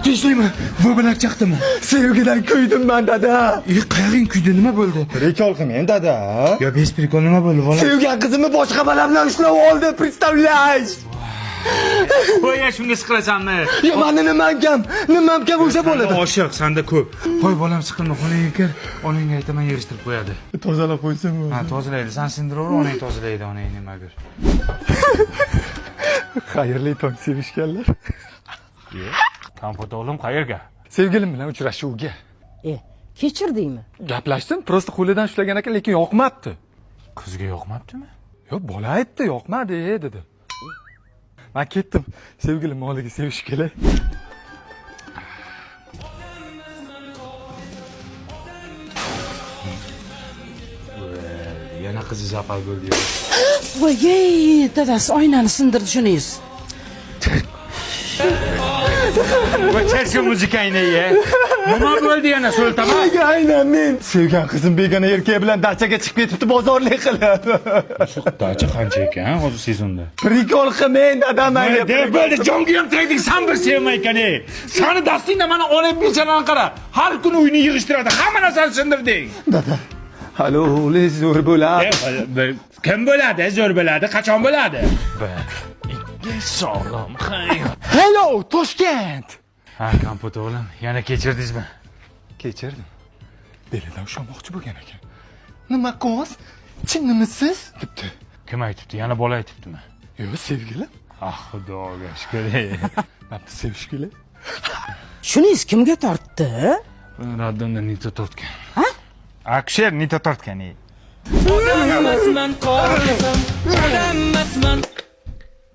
Tinchlikmi? Bu bilan chaqdimi? Sevgidan kuydim ben dada. Qayerga kuydi, nima bo'ldi? Rekol qilmang dada. Yo, bez prikol nima bo'ldi, bola? Sevgan qizimni boshqa bola bilan ushlab oldi, представляешь? Qo'ya shunga siqilasanmi? Yo, meni nimam kam o'sha bo'ladi. Oshiq, senda ko'p. Qo'y bolam siqilma, xonangga kir. Onangga aytaman yig'ishtirib qo'yadi. Tozalab qo'ysam. Ha, tozalaydi. Sen sindiraver, onang tozalaydi, onang nima bir. Xayrli tong sevishganlar. Kompot o'g'lim qayerga? Sevgilim bilan uchrashuvga. Kechirdingmi? Gaplashdim, prosta qo'lidan ushlagan ekan, lekin yoqmabdi. Qizga yoqmabdimi? Yo, bola aytdi, yoqmadi dedi. Men ketdim. Sevgilim moliga sevish kelay. Yana qizi zapal bo'ldi. Voy, dadasi oynani sindirdi shuningiz. Voy, shu muzikangni ye. Nima bo'ldi yana so'ltama? Aynan men. Sevgan qizim begona erkak bilan dachaga chiqib ketibdi, bozorlik qilib. Shu dacha qancha ekan hozir sezonda? Prikol qilmang dadam. Bo'ldi, jonga ham tegdik, sen bir sevmay ekan. Seni dastingda mana onang bechalarni qara. Har kuni uyni yig'ishtiradi, hamma narsani sindirding. Dada. Halo, o'g'li zo'r bo'ladi. Kim bo'ladi? Zo'r bo'ladi, qachon bo'ladi? Sog'lom, hayot. Hello, Toshkent. Ha, kompot o'g'lim, yana kechirdingizmi? Kechirdim. Belidan ushlamoqchi bo'lgan ekan. Nima qo'z? Chinnimisiz? debdi. Kim aytibdi? Yana bola aytibdimi? Yo'q, sevgilim. Ah, xudoga shukr. Meni sevish kerak. Shuningiz kimga tortdi? Raddonda nito tortgan. Ha? Aksher nito tortgan.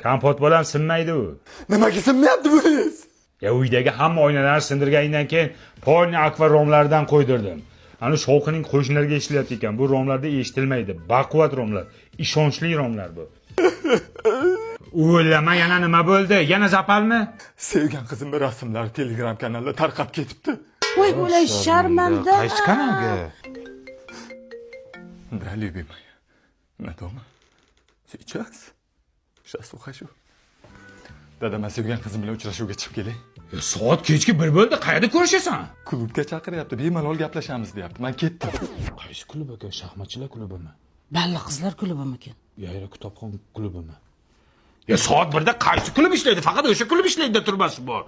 Kompot bolam sinmaydi u. Nimaga sinmayapti buningiz? Ya uydagi hamma oynalarni sindirgandan keyin polni akva romlardan qo'ydirdim. Ana shovqining qo'shnilarga eshitilayotgan ekan. Bu romlarda eshitilmaydi. Baquvvat romlar, ishonchli romlar bu. O'ylama, yana nima bo'ldi? Yana zapalmi? Sevgan qizimning rasmlari Telegram kanalida tarqab ketibdi. Voy, bo'lay sharmanda. Qaysi kanalga? Да, любимая. На дома. Сейчас. Сейчас ухожу. Dada, men sevgan qizim bilan uchrashuvga chiqib kelay. Ya soat kechki 1 bo'ldi. Qayerda ko'rishasan? Klubga chaqiryapti. Bemalol gaplashamiz deyapti. Men ketdim. Qaysi klub ekan? Shaxmatchilar klubimi? Balla qizlar klubimikin? Yayra kitobxon klubimi? Ya soat 1da qaysi klub ishlaydi? Faqat o'sha klub ishlaydi turmasi bor.